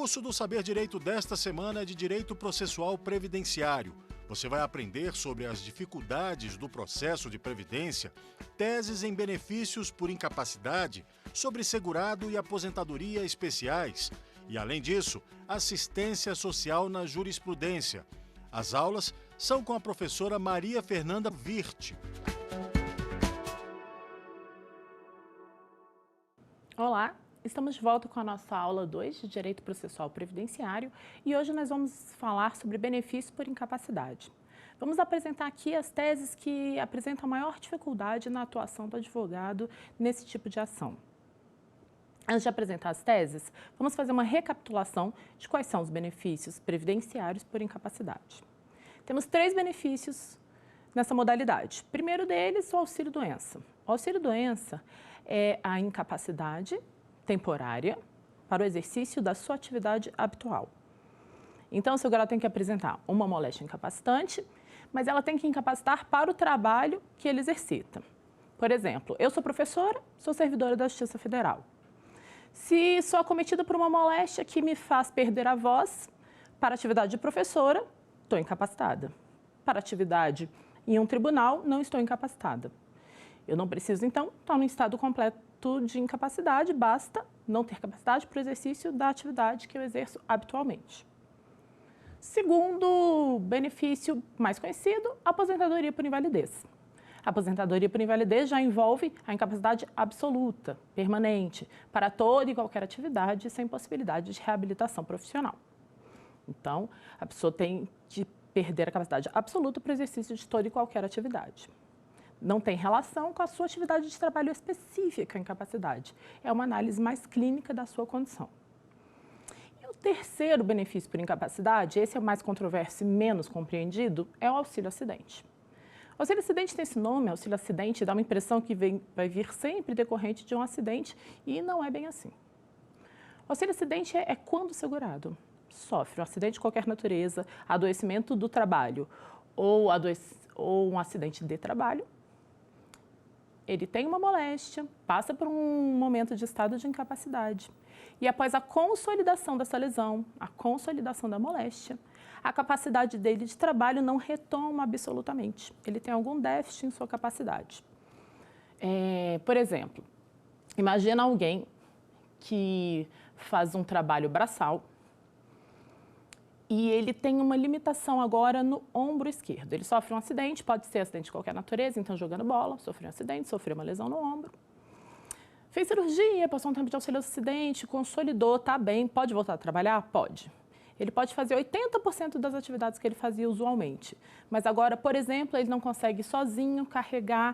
curso do Saber Direito desta semana é de Direito Processual Previdenciário. Você vai aprender sobre as dificuldades do processo de previdência, teses em benefícios por incapacidade, sobre segurado e aposentadoria especiais e, além disso, assistência social na jurisprudência. As aulas são com a professora Maria Fernanda Virt. Olá, estamos de volta com a nossa aula 2 de Direito Processual Previdenciário e hoje nós vamos falar sobre benefícios por incapacidade. Vamos apresentar aqui as teses que apresentam maior dificuldade na atuação do advogado nesse tipo de ação. Antes de apresentar as teses, vamos fazer uma recapitulação de quais são os benefícios previdenciários por incapacidade. Temos 3 benefícios nessa modalidade. Primeiro deles, o auxílio-doença. O auxílio-doença é a incapacidade temporária para o exercício da sua atividade habitual. Então, o segurado tem que apresentar uma moléstia incapacitante, mas ela tem que incapacitar para o trabalho que ele exercita. Por exemplo, eu sou professora, sou servidora da Justiça Federal. Se sou acometida por uma moléstia que me faz perder a voz, para a atividade de professora, estou incapacitada. Para a atividade em um tribunal, não estou incapacitada. Eu não preciso, então, estar no estado completo de incapacidade, basta não ter capacidade para o exercício da atividade que eu exerço habitualmente. Segundo benefício mais conhecido, a aposentadoria por invalidez. A aposentadoria por invalidez já envolve a incapacidade absoluta, permanente, para toda e qualquer atividade sem possibilidade de reabilitação profissional. Então, a pessoa tem de perder a capacidade absoluta para o exercício de toda e qualquer atividade. Não tem relação com a sua atividade de trabalho específica, a incapacidade. É uma análise mais clínica da sua condição. E o terceiro benefício por incapacidade, esse é o mais controverso e menos compreendido, é o auxílio-acidente. O auxílio-acidente tem esse nome, auxílio-acidente, dá uma impressão que vai vir sempre decorrente de um acidente e não é bem assim. O auxílio-acidente é quando o segurado sofre um acidente de qualquer natureza, adoecimento do trabalho ou um acidente de trabalho, ele tem uma moléstia, passa por um momento de estado de incapacidade e após a consolidação dessa lesão, a consolidação da moléstia, a capacidade dele de trabalho não retoma absolutamente. Ele tem algum déficit em sua capacidade. Por exemplo, imagina alguém que faz um trabalho braçal e ele tem uma limitação agora no ombro esquerdo. Ele sofre um acidente, pode ser acidente de qualquer natureza, então jogando bola, sofreu um acidente, sofreu uma lesão no ombro. Fez cirurgia, passou um tempo de auxílio-acidente, consolidou, está bem, pode voltar a trabalhar? Pode. Ele pode fazer 80% das atividades que ele fazia usualmente. Mas agora, por exemplo, ele não consegue sozinho carregar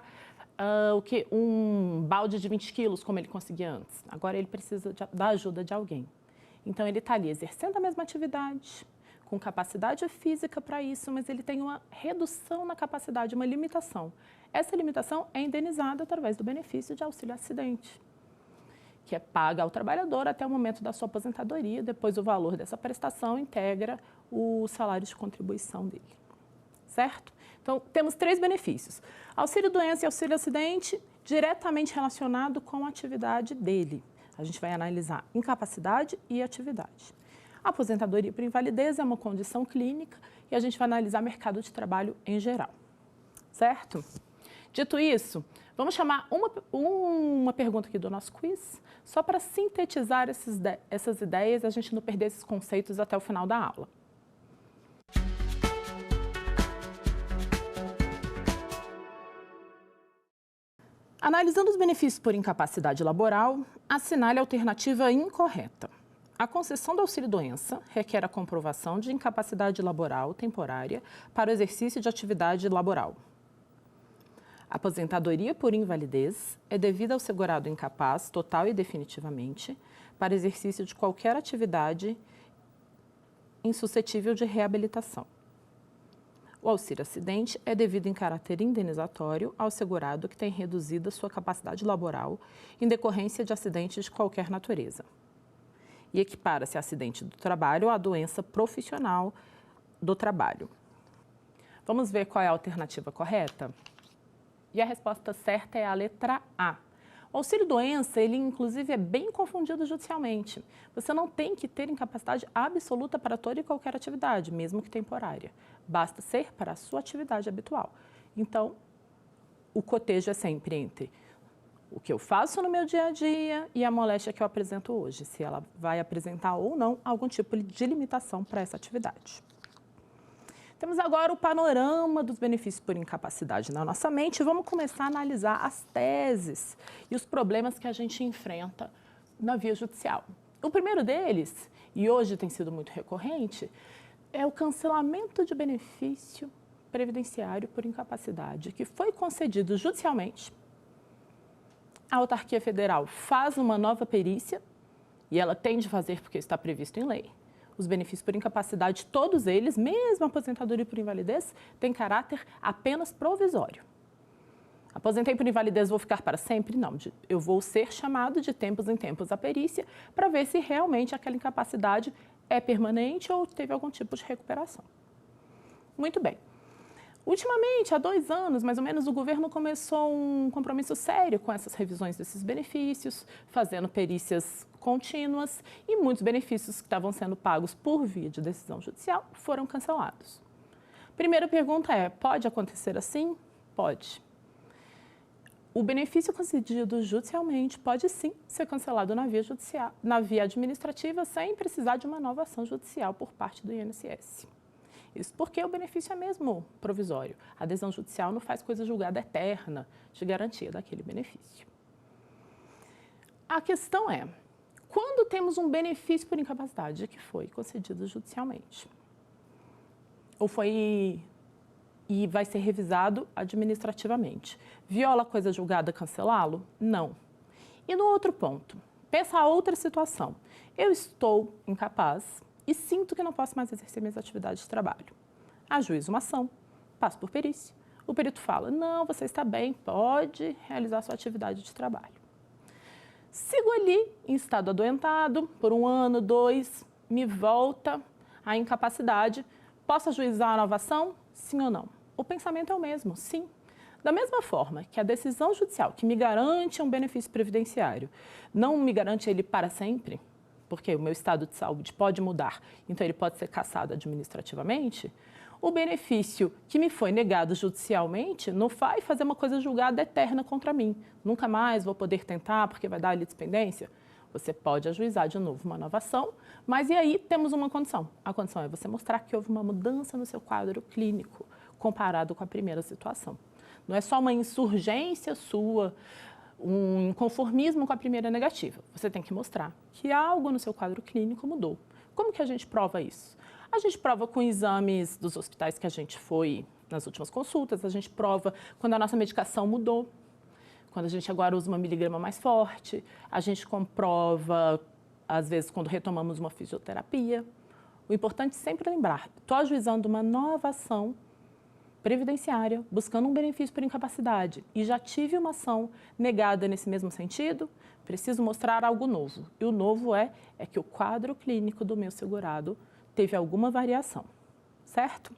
um balde de 20 quilos, como ele conseguia antes. Agora ele precisa da ajuda de alguém. Então, ele está ali exercendo a mesma atividade, com capacidade física para isso, mas ele tem uma redução na capacidade, uma limitação. Essa limitação é indenizada através do benefício de auxílio-acidente, que é paga ao trabalhador até o momento da sua aposentadoria, depois o valor dessa prestação integra o salário de contribuição dele, certo? Então, temos 3 benefícios. Auxílio-doença e auxílio-acidente diretamente relacionado com a atividade dele. A gente vai analisar incapacidade e atividade. A aposentadoria por invalidez é uma condição clínica e a gente vai analisar mercado de trabalho em geral, certo? Dito isso, vamos chamar uma pergunta aqui do nosso quiz, só para sintetizar essas ideias e a gente não perder esses conceitos até o final da aula. Analisando os benefícios por incapacidade laboral, assinale a alternativa incorreta. A concessão do auxílio-doença requer a comprovação de incapacidade laboral temporária para o exercício de atividade laboral. A aposentadoria por invalidez é devida ao segurado incapaz, total e definitivamente, para exercício de qualquer atividade insuscetível de reabilitação. O auxílio-acidente é devido em caráter indenizatório ao segurado que tem reduzida sua capacidade laboral em decorrência de acidente de qualquer natureza. E equipara-se a acidente do trabalho à doença profissional do trabalho. Vamos ver qual é a alternativa correta? E a resposta certa é a letra A. O auxílio-doença, ele inclusive é bem confundido judicialmente. Você não tem que ter incapacidade absoluta para toda e qualquer atividade, mesmo que temporária. Basta ser para a sua atividade habitual. Então, o cotejo é sempre entre o que eu faço no meu dia a dia e a moléstia que eu apresento hoje, se ela vai apresentar ou não algum tipo de limitação para essa atividade. Temos agora o panorama dos benefícios por incapacidade na nossa mente e vamos começar a analisar as teses e os problemas que a gente enfrenta na via judicial. O primeiro deles, e hoje tem sido muito recorrente, é o cancelamento de benefício previdenciário por incapacidade, que foi concedido judicialmente. A autarquia federal faz uma nova perícia, e ela tem de fazer porque está previsto em lei. Os benefícios por incapacidade, todos eles, mesmo a aposentadoria por invalidez, têm caráter apenas provisório. Aposentei por invalidez, vou ficar para sempre? Não, eu vou ser chamado de tempos em tempos à perícia para ver se realmente aquela incapacidade é permanente ou teve algum tipo de recuperação. Muito bem. Ultimamente, há 2 anos, mais ou menos, o governo começou um compromisso sério com essas revisões desses benefícios, fazendo perícias contínuas e muitos benefícios que estavam sendo pagos por via de decisão judicial foram cancelados. Primeira pergunta é, pode acontecer assim? Pode. O benefício concedido judicialmente pode sim ser cancelado na via administrativa sem precisar de uma nova ação judicial por parte do INSS. Isso porque o benefício é mesmo provisório. A adesão judicial não faz coisa julgada eterna de garantia daquele benefício. A questão é, quando temos um benefício por incapacidade que foi concedido judicialmente, ou foi e vai ser revisado administrativamente, viola a coisa julgada cancelá-lo? Não. E no outro ponto, pensa a outra situação. Eu estou incapaz e sinto que não posso mais exercer minhas atividades de trabalho. Ajuizo uma ação, passo por perícia. O perito fala, não, você está bem, pode realizar sua atividade de trabalho. Sigo ali em estado adoentado, por 1 ano, 2, me volta a incapacidade. Posso ajuizar a nova ação? Sim ou não? O pensamento é o mesmo, sim. Da mesma forma que a decisão judicial que me garante um benefício previdenciário não me garante ele para sempre, porque o meu estado de saúde pode mudar, então ele pode ser cassado administrativamente, o benefício que me foi negado judicialmente não vai fazer uma coisa julgada eterna contra mim. Nunca mais vou poder tentar porque vai dar litispendência. Você pode ajuizar de novo uma nova ação, mas e aí temos uma condição. A condição é você mostrar que houve uma mudança no seu quadro clínico comparado com a primeira situação. Não é só uma insurgência sua, um inconformismo com a primeira negativa. Você tem que mostrar que algo no seu quadro clínico mudou. Como que a gente prova isso? A gente prova com exames dos hospitais que a gente foi nas últimas consultas, a gente prova quando a nossa medicação mudou, quando a gente agora usa uma miligrama mais forte, a gente comprova, às vezes, quando retomamos uma fisioterapia. O importante é sempre lembrar, estou ajuizando uma nova ação previdenciária, buscando um benefício por incapacidade e já tive uma ação negada nesse mesmo sentido, preciso mostrar algo novo. E o novo é que o quadro clínico do meu segurado teve alguma variação, certo?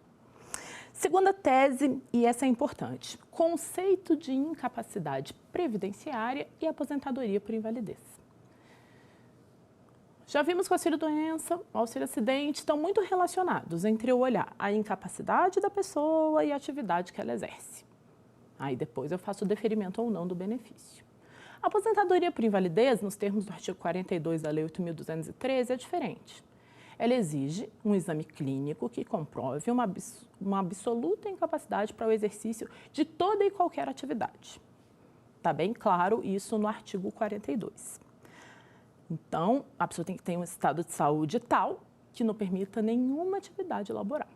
Segunda tese, e essa é importante, conceito de incapacidade previdenciária e aposentadoria por invalidez. Já vimos que o auxílio-doença, o auxílio-acidente estão muito relacionados entre eu olhar a incapacidade da pessoa e a atividade que ela exerce. Aí depois eu faço o deferimento ou não do benefício. A aposentadoria por invalidez, nos termos do artigo 42 da Lei 8.213, é diferente. Ela exige um exame clínico que comprove uma absoluta incapacidade para o exercício de toda e qualquer atividade. Está bem claro isso no artigo 42. Então, a pessoa tem que ter um estado de saúde tal que não permita nenhuma atividade laboral.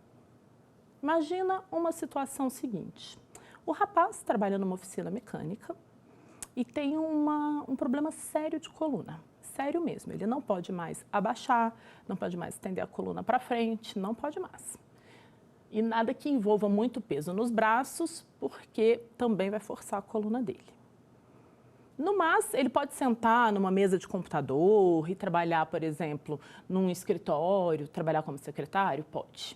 Imagina uma situação seguinte. O rapaz trabalha numa oficina mecânica e tem um problema sério de coluna. Sério mesmo, ele não pode mais abaixar, não pode mais estender a coluna para frente, não pode mais. E nada que envolva muito peso nos braços, porque também vai forçar a coluna dele. No mais, ele pode sentar numa mesa de computador e trabalhar, por exemplo, num escritório, trabalhar como secretário? Pode.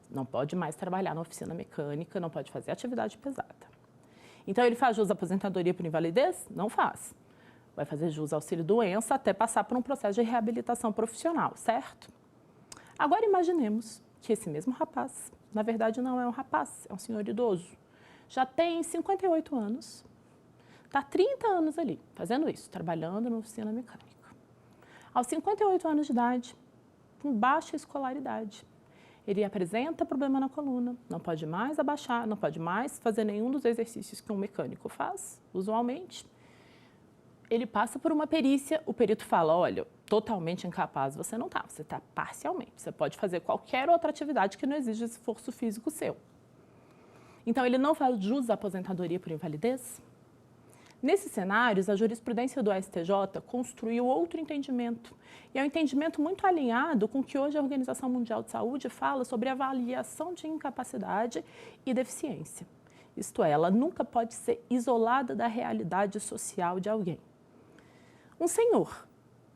Não pode mais trabalhar na oficina mecânica, não pode fazer atividade pesada. Então, ele faz jus à aposentadoria por invalidez? Não faz. vai fazer jus ao auxílio-doença até passar por um processo de reabilitação profissional, certo? Agora imaginemos que esse mesmo rapaz, na verdade não é um rapaz, é um senhor idoso, já tem 58 anos, está há 30 anos ali, fazendo isso, trabalhando na oficina mecânica. Aos 58 anos de idade, com baixa escolaridade, ele apresenta problema na coluna, não pode mais abaixar, não pode mais fazer nenhum dos exercícios que um mecânico faz, usualmente. Ele passa por uma perícia, o perito fala, olha, totalmente incapaz você não está, você está parcialmente, você pode fazer qualquer outra atividade que não exija esforço físico seu. Então, ele não faz jus à aposentadoria por invalidez? Nesses cenários, a jurisprudência do STJ construiu outro entendimento, e é um entendimento muito alinhado com o que hoje a Organização Mundial de Saúde fala sobre avaliação de incapacidade e deficiência. Isto é, ela nunca pode ser isolada da realidade social de alguém. Um senhor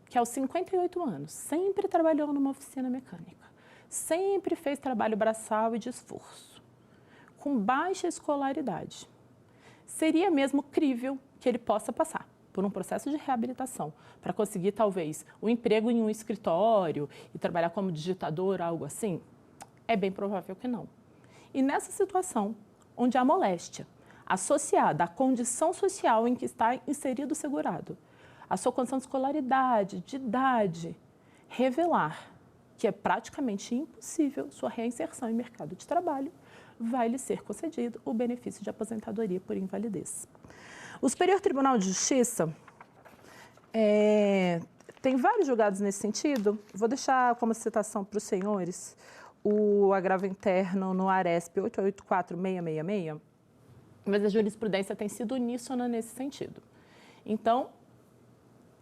que aos 58 anos sempre trabalhou numa oficina mecânica, sempre fez trabalho braçal e de esforço, com baixa escolaridade, seria mesmo crível que ele possa passar por um processo de reabilitação para conseguir, talvez, um emprego em um escritório e trabalhar como digitador, algo assim? É bem provável que não. E nessa situação, onde a moléstia, associada à condição social em que está inserido o segurado, a sua condição de escolaridade, de idade, revelar que é praticamente impossível sua reinserção em mercado de trabalho, vai lhe ser concedido o benefício de aposentadoria por invalidez. O Superior Tribunal de Justiça tem vários julgados nesse sentido. Vou deixar como citação para os senhores o agravo interno no ARESP 884666, mas a jurisprudência tem sido uníssona nesse sentido. Então,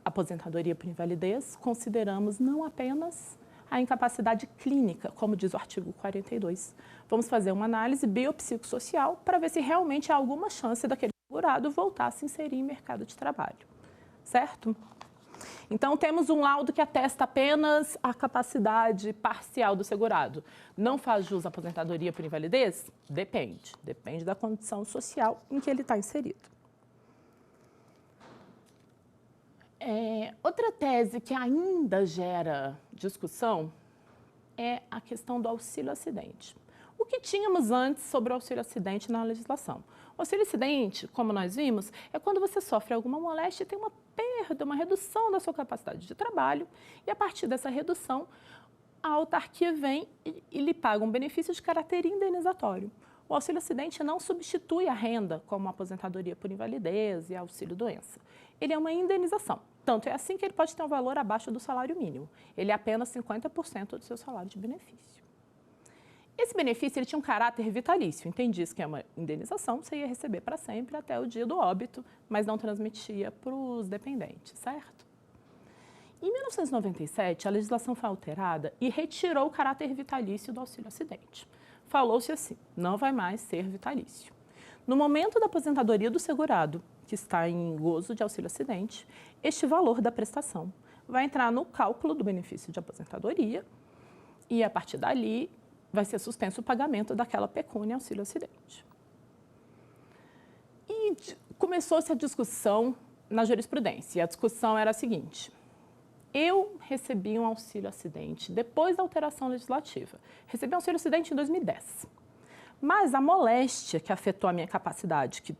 aposentadoria por invalidez, consideramos não apenas a incapacidade clínica, como diz o artigo 42. Vamos fazer uma análise biopsicossocial para ver se realmente há alguma chance daquele segurado voltar a se inserir em mercado de trabalho, certo? Então, temos um laudo que atesta apenas a capacidade parcial do segurado. Não faz jus à aposentadoria por invalidez? Depende da condição social em que ele está inserido. Outra tese que ainda gera discussão é a questão do auxílio-acidente. O que tínhamos antes sobre o auxílio-acidente na legislação? O auxílio-acidente, como nós vimos, é quando você sofre alguma moléstia e tem uma perda, uma redução da sua capacidade de trabalho, e a partir dessa redução, a autarquia vem e lhe paga um benefício de caráter indenizatório. O auxílio-acidente não substitui a renda, como a aposentadoria por invalidez e auxílio-doença. Ele é uma indenização. Tanto é assim que ele pode ter um valor abaixo do salário mínimo. Ele é apenas 50% do seu salário de benefício. Esse benefício ele tinha um caráter vitalício. Entendi que é uma indenização, você ia receber para sempre até o dia do óbito, mas não transmitia para os dependentes, certo? Em 1997, a legislação foi alterada e retirou o caráter vitalício do auxílio-acidente. Falou-se assim, não vai mais ser vitalício. No momento da aposentadoria do segurado, que está em gozo de auxílio-acidente, este valor da prestação vai entrar no cálculo do benefício de aposentadoria e, a partir dali, vai ser suspenso o pagamento daquela pecúnia auxílio-acidente. E começou-se a discussão na jurisprudência. A discussão era a seguinte: eu recebi um auxílio-acidente depois da alteração legislativa. Recebi um auxílio-acidente em 2010. Mas a moléstia que afetou a minha capacidade, que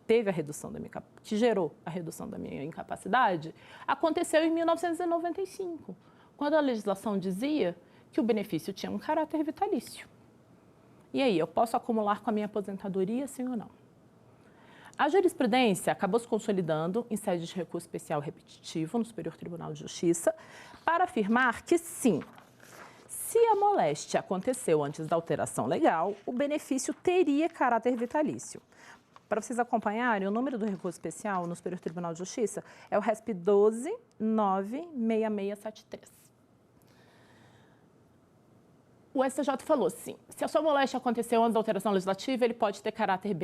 gerou a redução da minha incapacidade, aconteceu em 1995, quando a legislação dizia que o benefício tinha um caráter vitalício. E aí, eu posso acumular com a minha aposentadoria, sim ou não? A jurisprudência acabou se consolidando em sede de recurso especial repetitivo no Superior Tribunal de Justiça para afirmar que sim, se a moléstia aconteceu antes da alteração legal, o benefício teria caráter vitalício. Para vocês acompanharem, o número do recurso especial no Superior Tribunal de Justiça é o RESP 12.96673. O STJ falou sim, se a sua moléstia aconteceu antes da alteração legislativa, ele pode ter caráter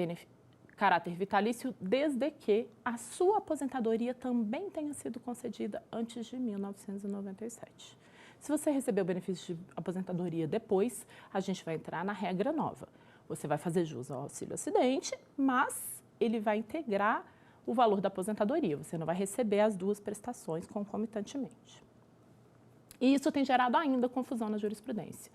vitalício desde que a sua aposentadoria também tenha sido concedida antes de 1997. Se você recebeu o benefício de aposentadoria depois, a gente vai entrar na regra nova. Você vai fazer jus ao auxílio-acidente, mas ele vai integrar o valor da aposentadoria. Você não vai receber as duas prestações concomitantemente. E isso tem gerado ainda confusão na jurisprudência.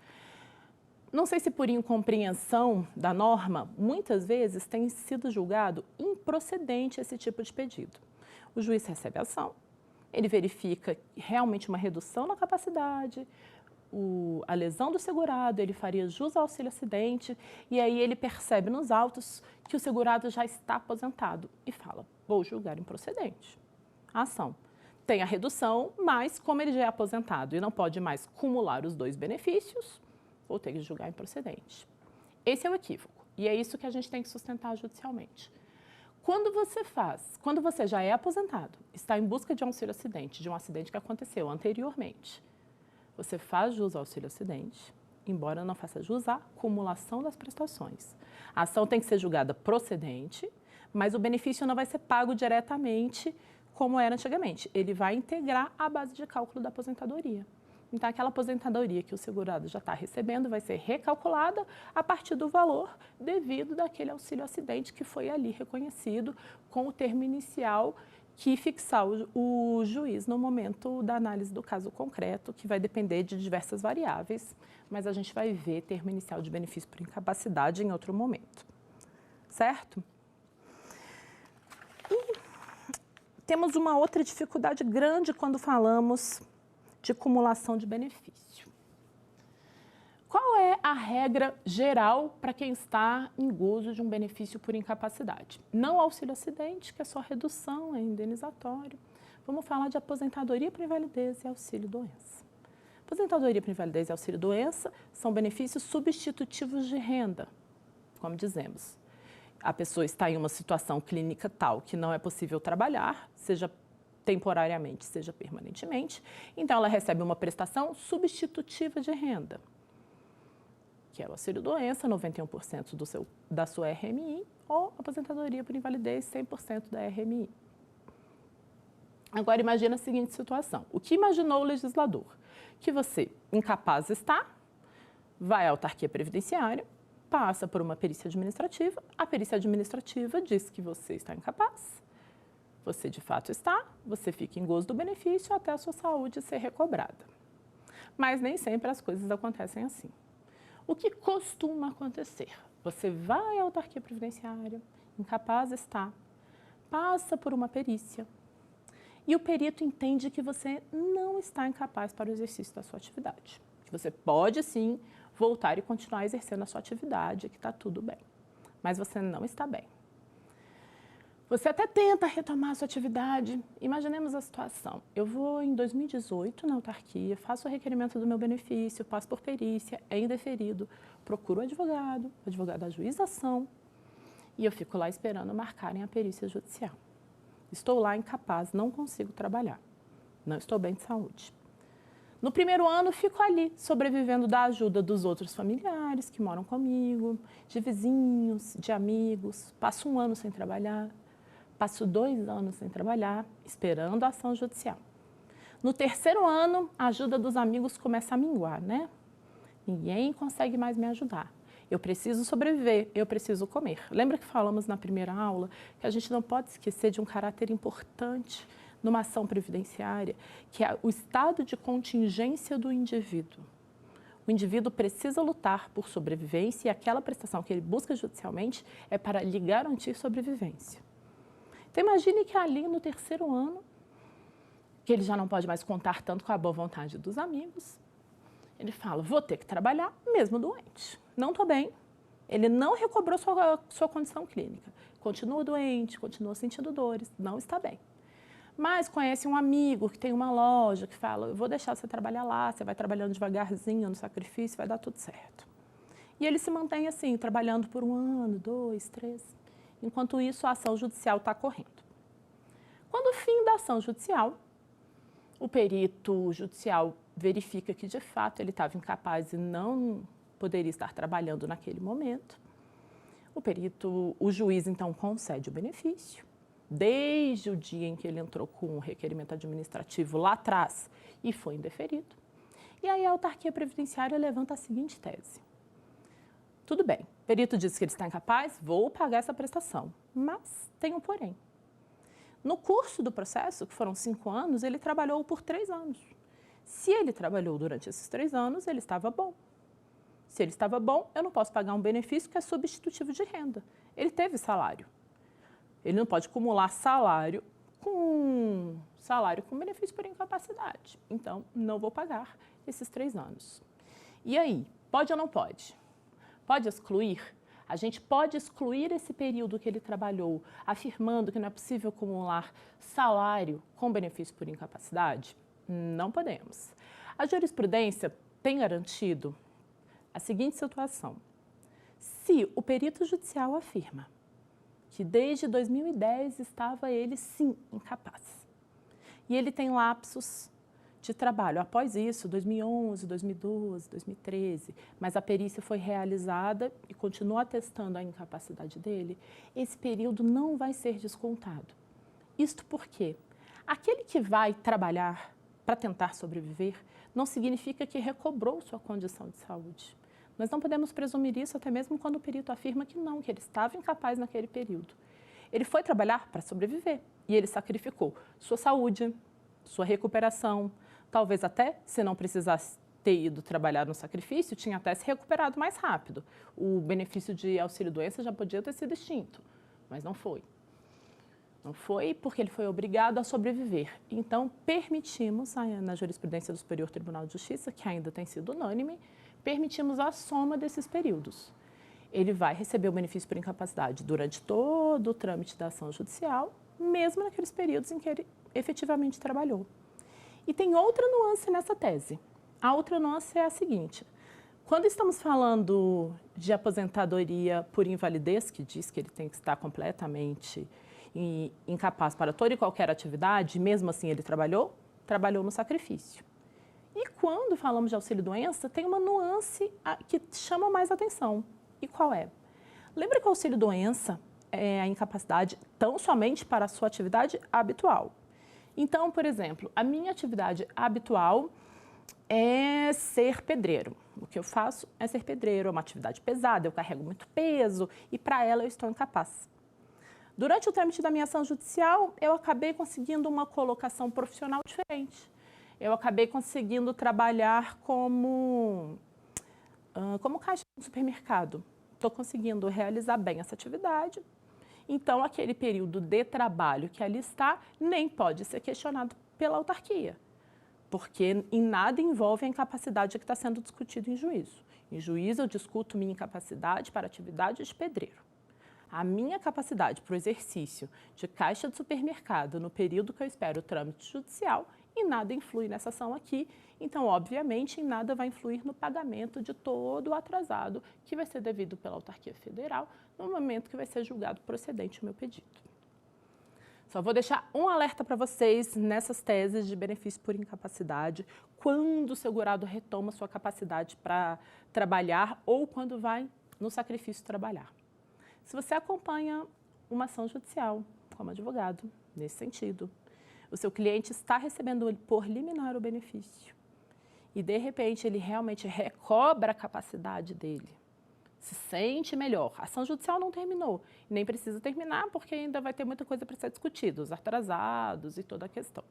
Não sei se por incompreensão da norma, muitas vezes tem sido julgado improcedente esse tipo de pedido. O juiz recebe a ação, ele verifica realmente uma redução na capacidade, a lesão do segurado, ele faria jus ao auxílio-acidente, e aí ele percebe nos autos que o segurado já está aposentado e fala, vou julgar improcedente a ação. Tem a redução, mas como ele já é aposentado e não pode mais cumular os dois benefícios, vou ter que julgar improcedente. Esse é o equívoco, e é isso que a gente tem que sustentar judicialmente. Quando você já é aposentado, está em busca de um auxílio-acidente, de um acidente que aconteceu anteriormente, você faz jus ao auxílio-acidente, embora não faça jus à cumulação das prestações. A ação tem que ser julgada procedente, mas o benefício não vai ser pago diretamente como era antigamente. Ele vai integrar a base de cálculo da aposentadoria. Então, aquela aposentadoria que o segurado já está recebendo vai ser recalculada a partir do valor devido daquele auxílio-acidente que foi ali reconhecido com o termo inicial que fixar o juiz no momento da análise do caso concreto, que vai depender de diversas variáveis, mas a gente vai ver termo inicial de benefício por incapacidade em outro momento. Certo? E temos uma outra dificuldade grande quando falamos de cumulação de benefício. Qual é a regra geral para quem está em gozo de um benefício por incapacidade? Não auxílio-acidente, que é só redução, é indenizatório. Vamos falar de aposentadoria por invalidez e auxílio-doença. Aposentadoria por invalidez e auxílio-doença são benefícios substitutivos de renda, como dizemos. A pessoa está em uma situação clínica tal que não é possível trabalhar, seja temporariamente, seja permanentemente, então ela recebe uma prestação substitutiva de renda, que é o auxílio-doença, 91% da sua RMI, ou aposentadoria por invalidez, 100% da RMI. Agora, imagina a seguinte situação. O que imaginou o legislador? Que você, incapaz está, vai à autarquia previdenciária, passa por uma perícia administrativa, a perícia administrativa diz que você está incapaz, você de fato está, você fica em gozo do benefício até a sua saúde ser recobrada. Mas nem sempre as coisas acontecem assim. O que costuma acontecer? Você vai à autarquia previdenciária, incapaz está, passa por uma perícia e o perito entende que você não está incapaz para o exercício da sua atividade. Que você pode sim voltar e continuar exercendo a sua atividade, que está tudo bem, mas você não está bem. Você até tenta retomar a sua atividade. Imaginemos a situação. Eu vou em 2018 na autarquia, faço o requerimento do meu benefício, passo por perícia, é indeferido, procuro o advogado ajuização e eu fico lá esperando marcarem a perícia judicial. Estou lá incapaz, não consigo trabalhar, não estou bem de saúde. No primeiro ano, fico ali, sobrevivendo da ajuda dos outros familiares que moram comigo, de vizinhos, de amigos, passo 1 ano sem trabalhar. Passo 2 anos sem trabalhar, esperando a ação judicial. No 3º ano, a ajuda dos amigos começa a minguar, né? Ninguém consegue mais me ajudar. Eu preciso sobreviver, eu preciso comer. Lembra que falamos na primeira aula que a gente não pode esquecer de um caráter importante numa ação previdenciária, que é o estado de contingência do indivíduo. O indivíduo precisa lutar por sobrevivência e aquela prestação que ele busca judicialmente é para lhe garantir sobrevivência. Então, imagine que ali no 3º ano, que ele já não pode mais contar tanto com a boa vontade dos amigos, ele fala, vou ter que trabalhar mesmo doente. Não estou bem. Ele não recobrou sua condição clínica. Continua doente, continua sentindo dores, não está bem. Mas conhece um amigo que tem uma loja, que fala, eu vou deixar você trabalhar lá, você vai trabalhando devagarzinho no sacrifício, vai dar tudo certo. E ele se mantém assim, trabalhando por 1 ano, 2, 3... Enquanto isso, a ação judicial está correndo. Quando o fim da ação judicial, o perito judicial verifica que, de fato, ele estava incapaz e não poderia estar trabalhando naquele momento, o juiz, então, concede o benefício, desde o dia em que ele entrou com o requerimento administrativo lá atrás e foi indeferido. E aí a autarquia previdenciária levanta a seguinte tese. Tudo bem, o perito diz que ele está incapaz, vou pagar essa prestação, mas tem um porém. No curso do processo, que foram 5 anos, ele trabalhou por 3 anos. Se ele trabalhou durante esses 3 anos, ele estava bom. Se ele estava bom, eu não posso pagar um benefício que é substitutivo de renda. Ele teve salário. Ele não pode acumular salário com benefício por incapacidade. Então, não vou pagar esses 3 anos. E aí, pode ou não pode? Pode excluir? A gente pode excluir esse período que ele trabalhou, afirmando que não é possível acumular salário com benefício por incapacidade? Não podemos. A jurisprudência tem garantido a seguinte situação. Se o perito judicial afirma que desde 2010 estava ele, sim, incapaz, e ele tem lapsos de trabalho após isso, 2011, 2012, 2013, mas a perícia foi realizada e continua atestando a incapacidade dele, esse período não vai ser descontado. Isto porque aquele que vai trabalhar para tentar sobreviver não significa que recobrou sua condição de saúde. Nós não podemos presumir isso até mesmo quando o perito afirma que não, que ele estava incapaz naquele período. Ele foi trabalhar para sobreviver e ele sacrificou sua saúde, sua recuperação, talvez até, se não precisasse ter ido trabalhar no sacrifício, tinha até se recuperado mais rápido. O benefício de auxílio-doença já podia ter sido extinto, mas não foi. Não foi porque ele foi obrigado a sobreviver. Então, permitimos, na jurisprudência do Superior Tribunal de Justiça, que ainda tem sido unânime, permitimos a soma desses períodos. Ele vai receber o benefício por incapacidade durante todo o trâmite da ação judicial, mesmo naqueles períodos em que ele efetivamente trabalhou. E tem outra nuance nessa tese. A outra nuance é a seguinte. Quando estamos falando de aposentadoria por invalidez, que diz que ele tem que estar completamente incapaz para toda e qualquer atividade, mesmo assim ele trabalhou no sacrifício. E quando falamos de auxílio-doença, tem uma nuance que chama mais atenção. E qual é? Lembra que o auxílio-doença é a incapacidade tão somente para a sua atividade habitual. Então, por exemplo, a minha atividade habitual é ser pedreiro. O que eu faço é ser pedreiro, é uma atividade pesada, eu carrego muito peso e para ela eu estou incapaz. Durante o trâmite da minha ação judicial, eu acabei conseguindo uma colocação profissional diferente. Eu acabei conseguindo trabalhar como caixa de supermercado. Estou conseguindo realizar bem essa atividade. Então, aquele período de trabalho que ali está nem pode ser questionado pela autarquia, porque em nada envolve a incapacidade que está sendo discutida em juízo. Em juízo, eu discuto minha incapacidade para atividade de pedreiro. A minha capacidade para o exercício de caixa de supermercado no período que eu espero o trâmite judicial, em nada influi nessa ação aqui. Então, obviamente, em nada vai influir no pagamento de todo o atrasado que vai ser devido pela autarquia federal no momento que vai ser julgado procedente o meu pedido. Só vou deixar um alerta para vocês nessas teses de benefício por incapacidade, quando o segurado retoma sua capacidade para trabalhar ou quando vai no sacrifício trabalhar. Se você acompanha uma ação judicial como advogado, nesse sentido, o seu cliente está recebendo por liminar o benefício e, de repente, ele realmente recobra a capacidade dele, se sente melhor. A ação judicial não terminou, nem precisa terminar porque ainda vai ter muita coisa para ser discutida, os atrasados e toda a questão.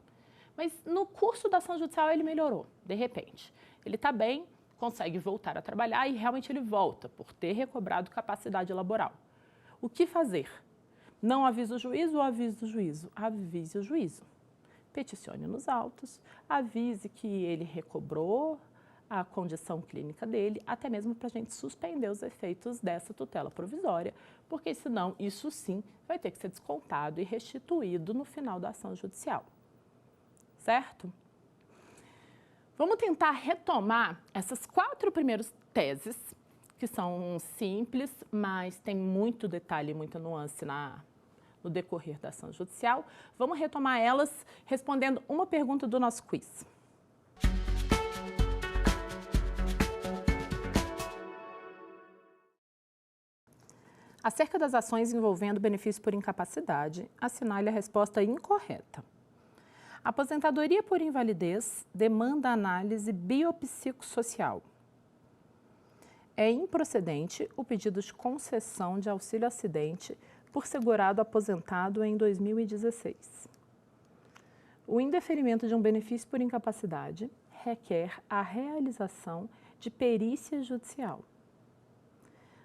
Mas no curso da ação judicial ele melhorou, de repente. Ele está bem, consegue voltar a trabalhar e realmente ele volta por ter recobrado capacidade laboral. O que fazer? Não avisa o juízo ou avisa o juízo? Avise o juízo. Peticione nos autos, avise que ele recobrou a condição clínica dele, até mesmo para a gente suspender os efeitos dessa tutela provisória, porque senão isso sim vai ter que ser descontado e restituído no final da ação judicial. Certo? Vamos tentar retomar essas 4 primeiras teses, que são simples, mas tem muito detalhe, muita nuance no decorrer da ação judicial. Vamos retomar elas respondendo uma pergunta do nosso quiz. Acerca das ações envolvendo benefício por incapacidade, assinale a resposta incorreta. A aposentadoria por invalidez demanda análise biopsicossocial. É improcedente o pedido de concessão de auxílio-acidente por segurado aposentado em 2016. O indeferimento de um benefício por incapacidade requer a realização de perícia judicial.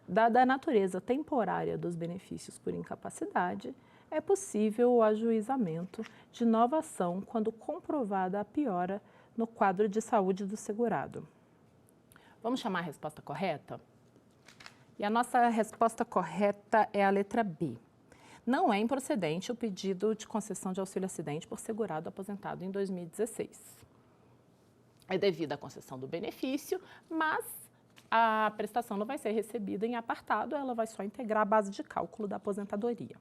Dada a natureza temporária dos benefícios por incapacidade, é possível o ajuizamento de nova ação quando comprovada a piora no quadro de saúde do segurado. Vamos chamar a resposta correta? E a nossa resposta correta é a letra B. Não é improcedente o pedido de concessão de auxílio-acidente por segurado aposentado em 2016. É devida à concessão do benefício, mas a prestação não vai ser recebida em apartado, ela vai só integrar a base de cálculo da aposentadoria.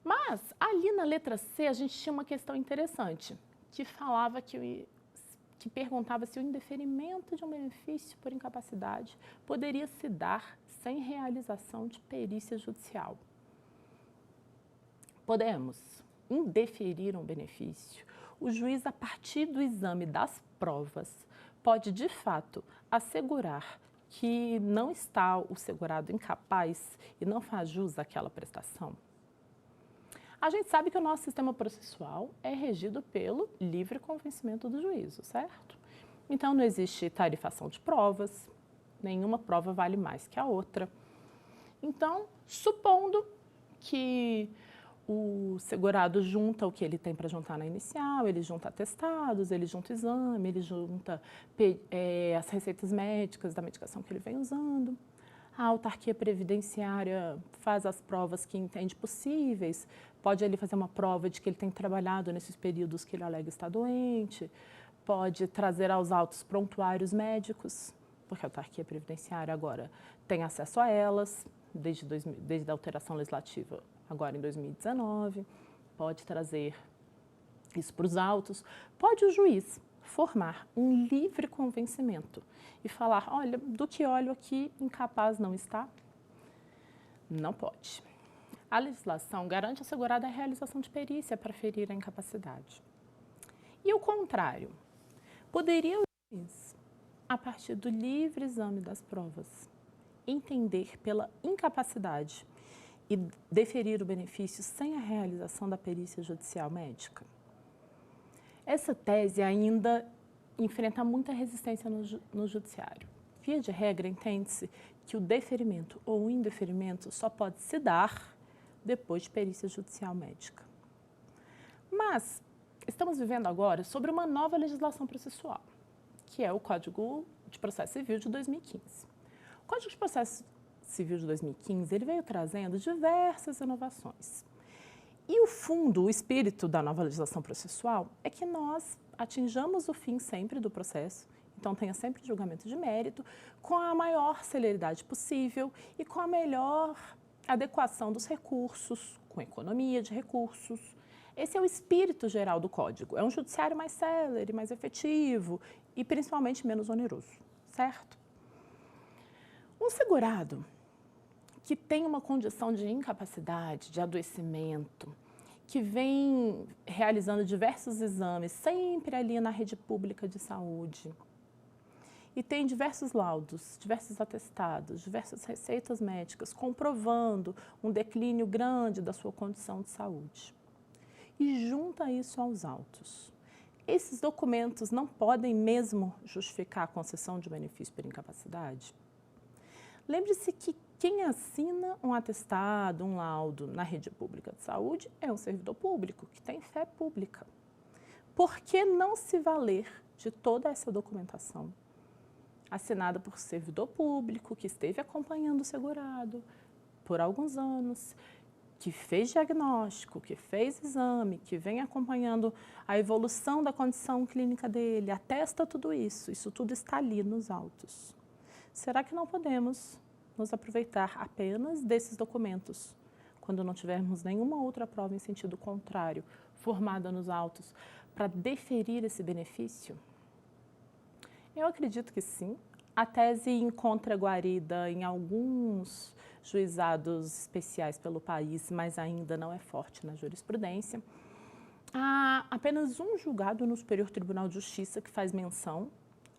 Mas, ali na letra C, a gente tinha uma questão interessante, que falava que perguntava se o indeferimento de um benefício por incapacidade poderia se dar sem realização de perícia judicial. Podemos indeferir um benefício. O juiz, a partir do exame das provas, pode, de fato, assegurar que não está o segurado incapaz e não faz jus àquela prestação. A gente sabe que o nosso sistema processual é regido pelo livre convencimento do juízo, certo? Então, não existe tarifação de provas, nenhuma prova vale mais que a outra. Então, supondo que o segurado junta o que ele tem para juntar na inicial, ele junta atestados, ele junta exame, ele junta as receitas médicas da medicação que ele vem usando. A autarquia previdenciária faz as provas que entende possíveis, pode ele fazer uma prova de que ele tem trabalhado nesses períodos que ele alega estar doente, pode trazer aos autos prontuários médicos, porque a autarquia previdenciária agora tem acesso a elas, desde a alteração legislativa, agora em 2019, pode trazer isso para os autos, pode o juiz formar um livre convencimento e falar, olha, do que olho aqui, incapaz não está? Não pode. A legislação garante ao segurado a realização de perícia para ferir a incapacidade. E o contrário, poderia o juiz, a partir do livre exame das provas, entender pela incapacidade e deferir o benefício sem a realização da perícia judicial médica? Essa tese ainda enfrenta muita resistência no judiciário. Via de regra, entende-se que o deferimento ou o indeferimento só pode se dar depois de perícia judicial médica. Mas estamos vivendo agora sobre uma nova legislação processual, que é o Código de Processo Civil de 2015. O Código de Processo Civil de 2015 ele veio trazendo diversas inovações. E o fundo, o espírito da nova legislação processual é que nós atinjamos o fim sempre do processo, então tenha sempre julgamento de mérito, com a maior celeridade possível e com a melhor adequação dos recursos, com economia de recursos. Esse é o espírito geral do Código. É um judiciário mais célere, mais efetivo e principalmente menos oneroso, certo? Um segurado que tem uma condição de incapacidade, de adoecimento, que vem realizando diversos exames, sempre ali na rede pública de saúde, e tem diversos laudos, diversos atestados, diversas receitas médicas, comprovando um declínio grande da sua condição de saúde. E junta isso aos autos. Esses documentos não podem mesmo justificar a concessão de benefício por incapacidade? Lembre-se que quem assina um atestado, um laudo na rede pública de saúde é um servidor público, que tem fé pública. Por que não se valer de toda essa documentação assinada por servidor público, que esteve acompanhando o segurado por alguns anos, que fez diagnóstico, que fez exame, que vem acompanhando a evolução da condição clínica dele, atesta tudo isso tudo está ali nos autos. Será que não podemos nos aproveitar apenas desses documentos, quando não tivermos nenhuma outra prova em sentido contrário, formada nos autos, para deferir esse benefício? Eu acredito que sim. A tese encontra guarida em alguns juizados especiais pelo país, mas ainda não é forte na jurisprudência. Há apenas um julgado no Superior Tribunal de Justiça que faz menção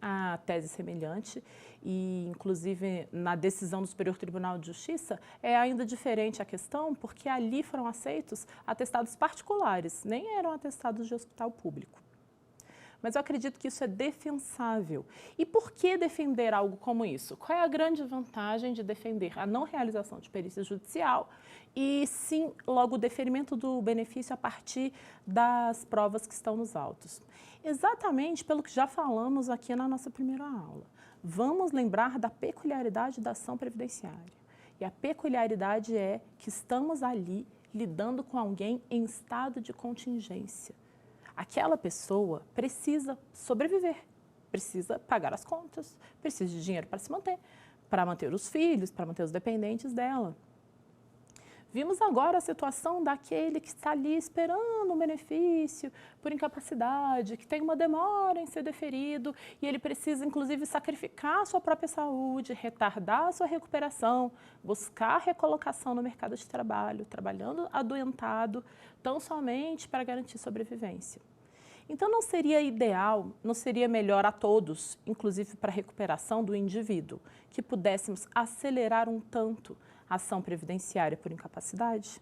a tese semelhante e, inclusive, na decisão do Superior Tribunal de Justiça, é ainda diferente a questão, porque ali foram aceitos atestados particulares, nem eram atestados de hospital público. Mas eu acredito que isso é defensável. E por que defender algo como isso? Qual é a grande vantagem de defender a não realização de perícia judicial e, sim, logo o deferimento do benefício a partir das provas que estão nos autos? Exatamente pelo que já falamos aqui na nossa primeira aula. Vamos lembrar da peculiaridade da ação previdenciária. E a peculiaridade é que estamos ali lidando com alguém em estado de contingência. Aquela pessoa precisa sobreviver, precisa pagar as contas, precisa de dinheiro para manter os filhos, para manter os dependentes dela. Vimos agora a situação daquele que está ali esperando um benefício por incapacidade, que tem uma demora em ser deferido e ele precisa, inclusive, sacrificar a sua própria saúde, retardar a sua recuperação, buscar recolocação no mercado de trabalho, trabalhando adoentado, tão somente para garantir sobrevivência. Então, não seria ideal, não seria melhor a todos, inclusive para a recuperação do indivíduo, que pudéssemos acelerar um tanto a ação previdenciária por incapacidade?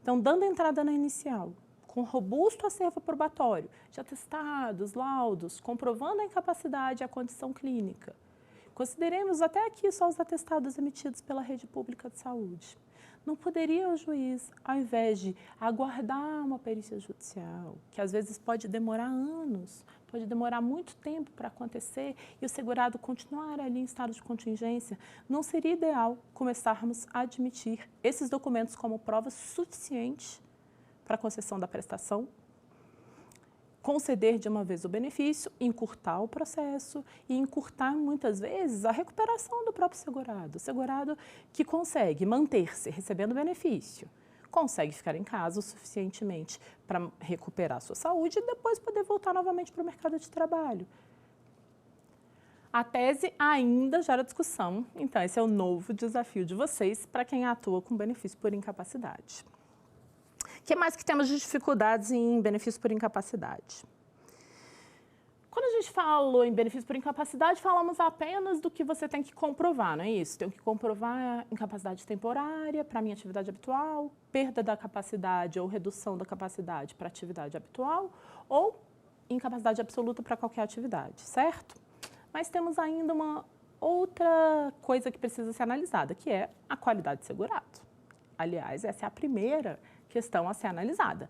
Então, dando entrada na inicial, com robusto acervo probatório, de atestados, laudos, comprovando a incapacidade e a condição clínica, consideremos até aqui só os atestados emitidos pela rede pública de saúde. Não poderia o juiz, ao invés de aguardar uma perícia judicial, que às vezes pode demorar anos, pode demorar muito tempo para acontecer e o segurado continuar ali em estado de contingência, não seria ideal começarmos a admitir esses documentos como prova suficiente para a concessão da prestação, conceder de uma vez o benefício, encurtar o processo e encurtar muitas vezes a recuperação do próprio segurado. O segurado que consegue manter-se recebendo benefício, consegue ficar em casa o suficientemente para recuperar a sua saúde e depois poder voltar novamente para o mercado de trabalho. A tese ainda gera discussão, então esse é o novo desafio de vocês para quem atua com benefício por incapacidade. O que mais que temos de dificuldades em benefício por incapacidade? Quando a gente falou em benefício por incapacidade, falamos apenas do que você tem que comprovar, não é isso? Tenho que comprovar incapacidade temporária para a minha atividade habitual, perda da capacidade ou redução da capacidade para a atividade habitual ou incapacidade absoluta para qualquer atividade, certo? Mas temos ainda uma outra coisa que precisa ser analisada, que é a qualidade de segurado. Aliás, essa é a primeira questão a ser analisada.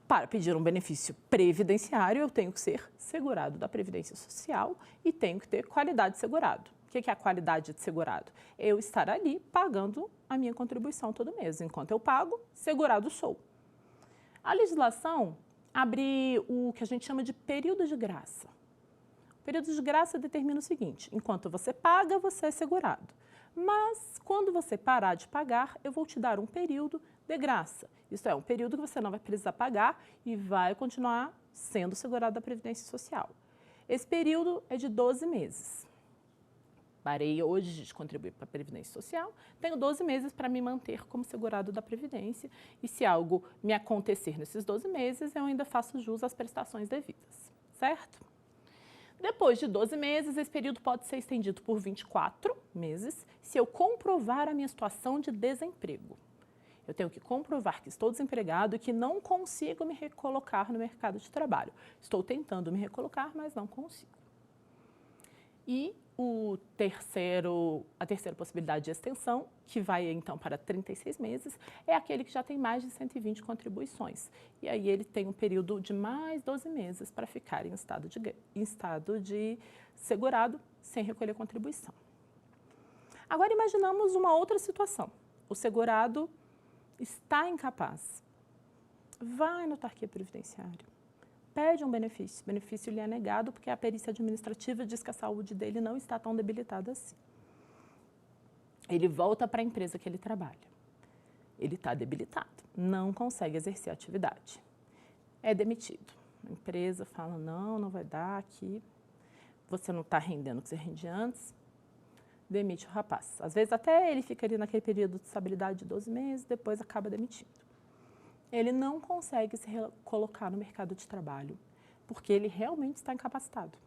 Para pedir um benefício previdenciário, eu tenho que ser segurado da Previdência Social e tenho que ter qualidade de segurado. O que é a qualidade de segurado? Eu estar ali pagando a minha contribuição todo mês. Enquanto eu pago, segurado sou. A legislação abre o que a gente chama de período de graça. O período de graça determina o seguinte: enquanto você paga, você é segurado. Mas, quando você parar de pagar, eu vou te dar um período de graça. Isso é, um período que você não vai precisar pagar e vai continuar sendo segurado da Previdência Social. Esse período é de 12 meses. Parei hoje de contribuir para a Previdência Social, tenho 12 meses para me manter como segurado da Previdência e se algo me acontecer nesses 12 meses, eu ainda faço jus às prestações devidas, certo? Depois de 12 meses, esse período pode ser estendido por 24 meses se eu comprovar a minha situação de desemprego. Eu tenho que comprovar que estou desempregado e que não consigo me recolocar no mercado de trabalho. Estou tentando me recolocar, mas não consigo. E a terceira possibilidade de extensão, que vai então para 36 meses, é aquele que já tem mais de 120 contribuições. E aí ele tem um período de mais 12 meses para ficar em estado de segurado, sem recolher contribuição. Agora imaginamos uma outra situação. O segurado está incapaz. Vai na autarquia previdenciária. Pede um benefício. O benefício lhe é negado porque a perícia administrativa diz que a saúde dele não está tão debilitada assim. Ele volta para a empresa que ele trabalha. Ele está debilitado, não consegue exercer a atividade. É demitido. A empresa fala, não vai dar aqui, você não está rendendo o que você rendia antes, demite o rapaz. Às vezes até ele ficaria naquele período de estabilidade de 12 meses, depois acaba demitindo. Ele não consegue se colocar no mercado de trabalho, porque ele realmente está incapacitado.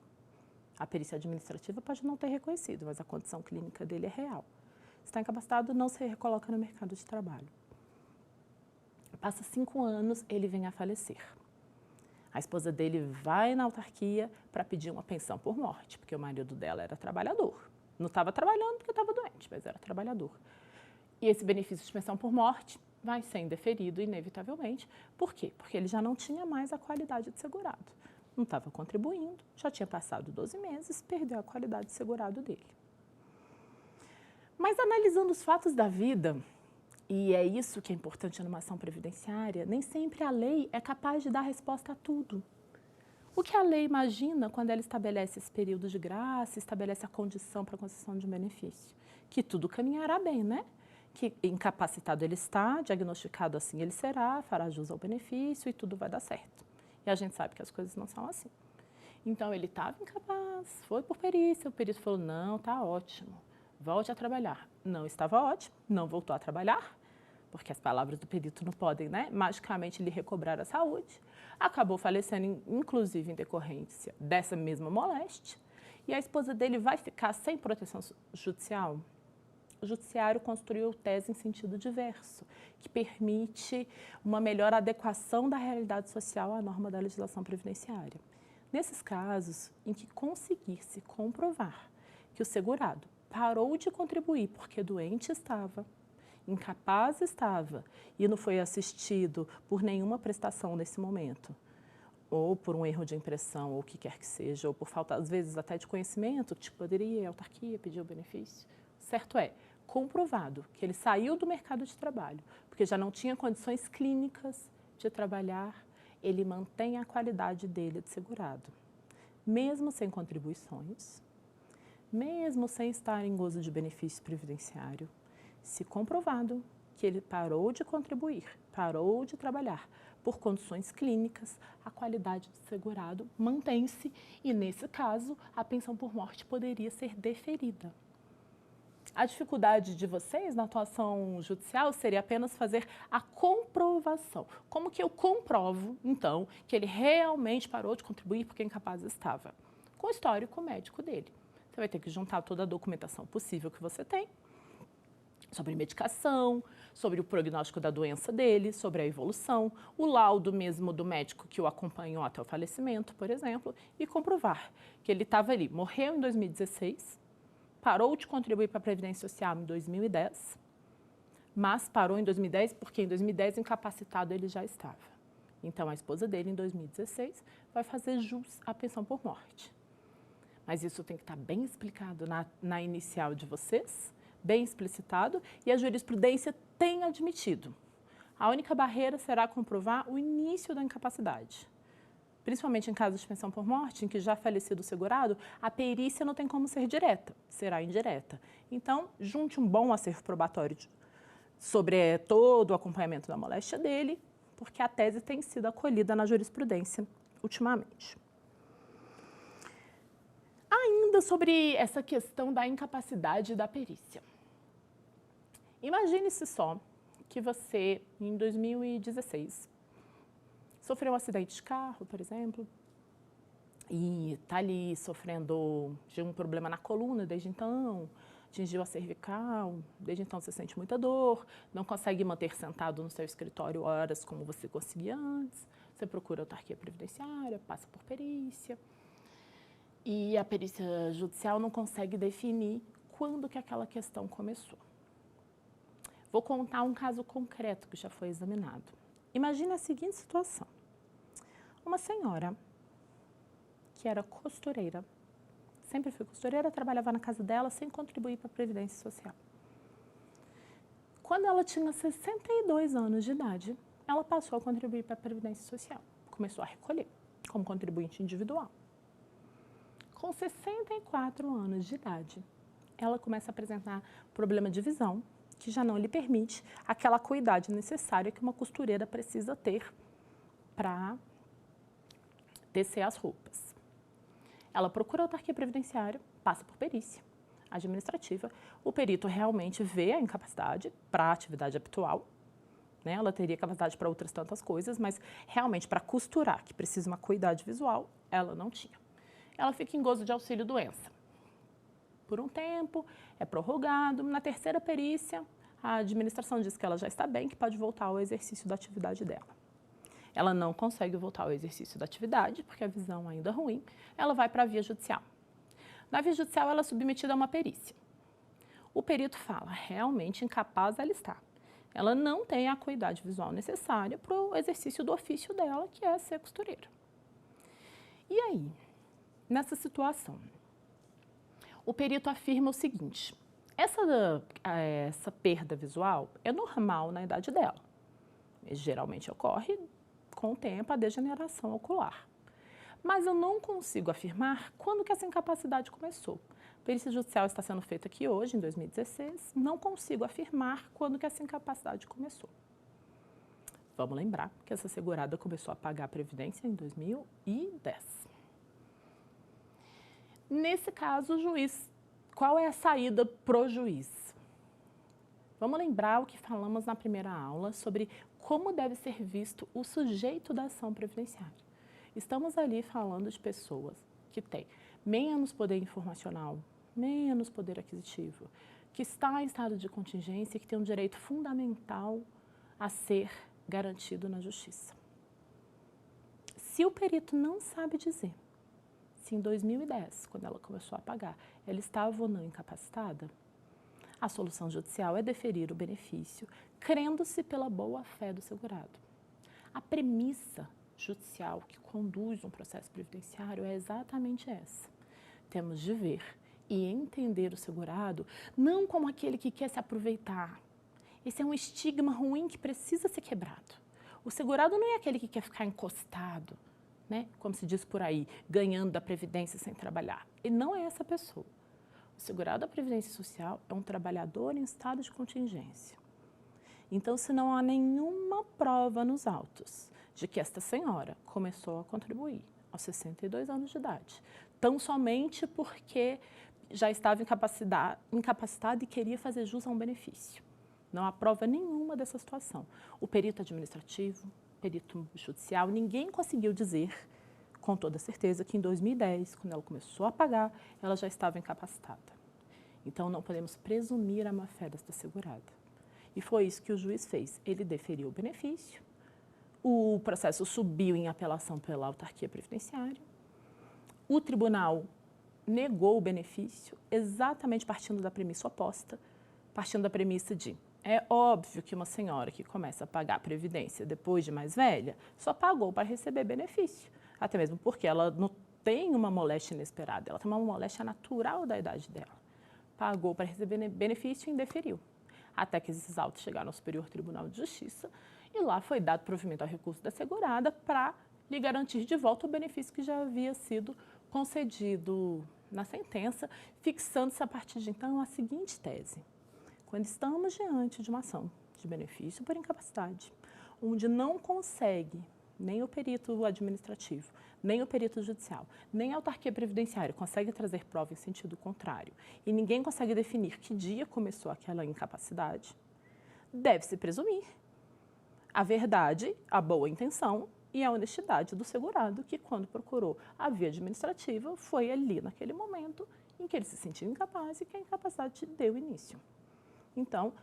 A perícia administrativa pode não ter reconhecido, mas a condição clínica dele é real. Está incapacitado, não se recoloca no mercado de trabalho. Passa 5 anos, ele vem a falecer. A esposa dele vai na autarquia para pedir uma pensão por morte, porque o marido dela era trabalhador. Não estava trabalhando porque estava doente, mas era trabalhador. E esse benefício de pensão por morte vai ser indeferido, inevitavelmente. Por quê? Porque ele já não tinha mais a qualidade de segurado. Não estava contribuindo, já tinha passado 12 meses, perdeu a qualidade de segurado dele. Mas analisando os fatos da vida, e é isso que é importante numa ação previdenciária, nem sempre a lei é capaz de dar resposta a tudo. O que a lei imagina quando ela estabelece esse período de graça, estabelece a condição para a concessão de um benefício? Que tudo caminhará bem, né? Que incapacitado ele está, diagnosticado assim ele será, fará jus ao benefício e tudo vai dar certo. E a gente sabe que as coisas não são assim. Então, ele estava incapaz, foi por perícia, o perito falou, não, está ótimo, volte a trabalhar. Não estava ótimo, não voltou a trabalhar, porque as palavras do perito não podem, né, magicamente lhe recobrar a saúde. Acabou falecendo, inclusive, em decorrência dessa mesma moléstia. E a esposa dele vai ficar sem proteção judicial? O judiciário construiu tese em sentido diverso, que permite uma melhor adequação da realidade social à norma da legislação previdenciária. Nesses casos em que conseguir-se comprovar que o segurado parou de contribuir porque doente estava, incapaz estava e não foi assistido por nenhuma prestação nesse momento, ou por um erro de impressão, ou o que quer que seja, ou por falta, às vezes, até de conhecimento, que poderia ir à autarquia pedir o benefício. Certo é, comprovado que ele saiu do mercado de trabalho, porque já não tinha condições clínicas de trabalhar, ele mantém a qualidade dele de segurado. Mesmo sem contribuições, mesmo sem estar em gozo de benefício previdenciário, se comprovado que ele parou de contribuir, parou de trabalhar por condições clínicas, a qualidade de segurado mantém-se e, nesse caso, a pensão por morte poderia ser deferida. A dificuldade de vocês na atuação judicial seria apenas fazer a comprovação. Como que eu comprovo, então, que ele realmente parou de contribuir porque incapaz estava? Com o histórico médico dele. Você vai ter que juntar toda a documentação possível que você tem, sobre medicação, sobre o prognóstico da doença dele, sobre a evolução, o laudo mesmo do médico que o acompanhou até o falecimento, por exemplo, e comprovar que ele estava ali, morreu em 2016, parou de contribuir para a Previdência Social em 2010, mas parou em 2010 porque em 2010 incapacitado ele já estava. Então, a esposa dele, em 2016, vai fazer jus à pensão por morte. Mas isso tem que estar bem explicado na inicial de vocês, bem explicitado, e a jurisprudência tem admitido. A única barreira será comprovar o início da incapacidade. Principalmente em casos de pensão por morte, em que já falecido o segurado, a perícia não tem como ser direta, será indireta. Então, junte um bom acervo probatório sobre todo o acompanhamento da moléstia dele, porque a tese tem sido acolhida na jurisprudência ultimamente. Ainda sobre essa questão da incapacidade da perícia. Imagine-se só que você, em 2016, sofreu um acidente de carro, por exemplo, e está ali sofrendo de um problema na coluna desde então, atingiu a cervical, desde então você sente muita dor, não consegue manter sentado no seu escritório horas como você conseguia antes, você procura a autarquia previdenciária, passa por perícia, e a perícia judicial não consegue definir quando que aquela questão começou. Vou contar um caso concreto que já foi examinado. Imagine a seguinte situação. Uma senhora que era costureira, sempre foi costureira, trabalhava na casa dela sem contribuir para a Previdência Social. Quando ela tinha 62 anos de idade, ela passou a contribuir para a Previdência Social. Começou a recolher como contribuinte individual. Com 64 anos de idade, ela começa a apresentar problema de visão, que já não lhe permite aquela acuidade necessária que uma costureira precisa ter para tecer as roupas. Ela procura a autarquia previdenciária, passa por perícia administrativa, o perito realmente vê a incapacidade para a atividade habitual, né? Ela teria capacidade para outras tantas coisas, mas realmente para costurar, que precisa uma acuidade visual, ela não tinha. ela fica em gozo de auxílio-doença. Por um tempo, é prorrogado. Na terceira perícia, a administração diz que ela já está bem, que pode voltar ao exercício da atividade dela. Ela não consegue voltar ao exercício da atividade, porque a visão ainda é ruim, ela vai para a via judicial. Na via judicial, ela é submetida a uma perícia. O perito fala, realmente incapaz ela está. Ela não tem a acuidade visual necessária para o exercício do ofício dela, que é ser costureira. E aí, nessa situação, o perito afirma o seguinte, essa perda visual é normal na idade dela. Geralmente ocorre com o tempo a degeneração ocular. Mas eu não consigo afirmar quando que essa incapacidade começou. A perícia judicial está sendo feita aqui hoje, em 2016, não consigo afirmar quando que essa incapacidade começou. Vamos lembrar que essa segurada começou a pagar a previdência em 2010. Nesse caso, o juiz, qual é a saída pro juiz? Vamos lembrar o que falamos na primeira aula sobre como deve ser visto o sujeito da ação previdenciária. Estamos ali falando de pessoas que têm menos poder informacional, menos poder aquisitivo, que está em estado de contingência e que tem um direito fundamental a ser garantido na justiça. Se o perito não sabe dizer se em 2010, quando ela começou a pagar, ela estava ou não incapacitada, a solução judicial é deferir o benefício, crendo-se pela boa-fé do segurado. A premissa judicial que conduz um processo previdenciário é exatamente essa. Temos de ver e entender o segurado não como aquele que quer se aproveitar. Esse é um estigma ruim que precisa ser quebrado. O segurado não é aquele que quer ficar encostado, né? Como se diz por aí, ganhando da previdência sem trabalhar. Ele não é essa pessoa. O segurado da Previdência Social é um trabalhador em estado de contingência. Então, se não há nenhuma prova nos autos de que esta senhora começou a contribuir aos 62 anos de idade, tão somente porque já estava incapacitada e queria fazer jus a um benefício. Não há prova nenhuma dessa situação. O perito administrativo, perito judicial, ninguém conseguiu dizer com toda certeza que em 2010, quando ela começou a pagar, ela já estava incapacitada. Então, não podemos presumir a má-fé desta segurada. E foi isso que o juiz fez. Ele deferiu o benefício, o processo subiu em apelação pela autarquia previdenciária, o tribunal negou o benefício, exatamente partindo da premissa oposta, partindo da premissa de é óbvio que uma senhora que começa a pagar a previdência depois de mais velha só pagou para receber benefício. Até mesmo porque ela não tem uma moléstia inesperada, ela tem uma moléstia natural da idade dela. Pagou para receber benefício e indeferiu. Até que esses autos chegaram ao Superior Tribunal de Justiça e lá foi dado provimento ao recurso da segurada para lhe garantir de volta o benefício que já havia sido concedido na sentença, fixando-se a partir de então a seguinte tese. Quando estamos diante de uma ação de benefício por incapacidade, onde não consegue nem o perito administrativo, nem o perito judicial, nem a autarquia previdenciária consegue trazer prova em sentido contrário e ninguém consegue definir que dia começou aquela incapacidade, deve-se presumir a verdade, a boa intenção e a honestidade do segurado que, quando procurou a via administrativa, foi ali naquele momento em que ele se sentiu incapaz e que a incapacidade deu início. Então,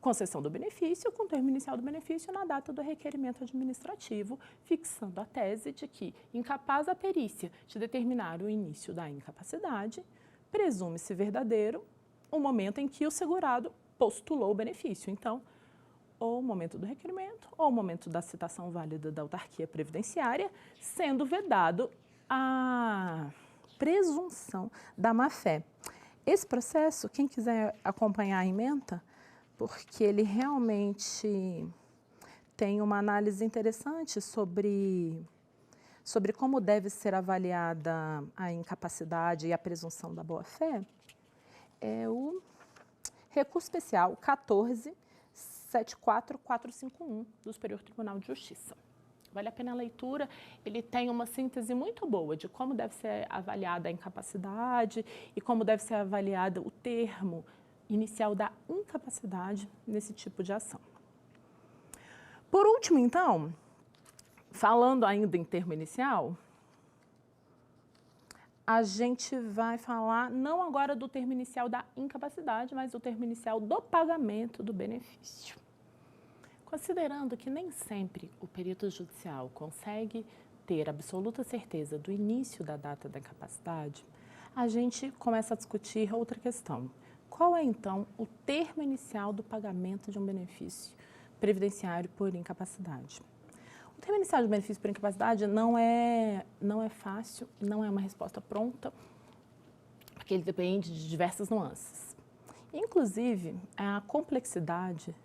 concessão do benefício com termo inicial do benefício na data do requerimento administrativo, fixando a tese de que, incapaz a perícia de determinar o início da incapacidade, presume-se verdadeiro o momento em que o segurado postulou o benefício. Então, ou o momento do requerimento, ou o momento da citação válida da autarquia previdenciária, sendo vedado a presunção da má-fé. Esse processo, quem quiser acompanhar a ementa, porque ele realmente tem uma análise interessante sobre como deve ser avaliada a incapacidade e a presunção da boa-fé, é o recurso especial 14.74451 do Superior Tribunal de Justiça. Vale a pena a leitura, ele tem uma síntese muito boa de como deve ser avaliada a incapacidade e como deve ser avaliada o termo inicial da incapacidade nesse tipo de ação. Por último, então, falando ainda em termo inicial, a gente vai falar não agora do termo inicial da incapacidade, mas do termo inicial do pagamento do benefício. Considerando que nem sempre o perito judicial consegue ter absoluta certeza do início da data da incapacidade, a gente começa a discutir outra questão. Qual é, então, o termo inicial do pagamento de um benefício previdenciário por incapacidade? O termo inicial de benefício por incapacidade não é fácil, não é uma resposta pronta, porque ele depende de diversas nuances. Inclusive, a complexidade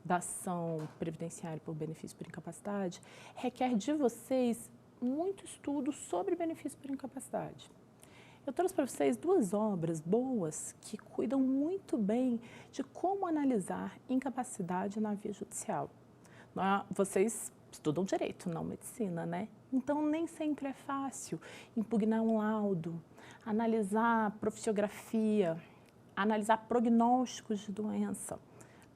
da ação previdenciária por benefício por incapacidade requer de vocês muito estudo sobre benefício por incapacidade. Eu trouxe para vocês duas obras boas que cuidam muito bem de como analisar incapacidade na via judicial. Vocês estudam direito, não medicina, né? Então, nem sempre é fácil impugnar um laudo, analisar profissiografia, analisar prognósticos de doença.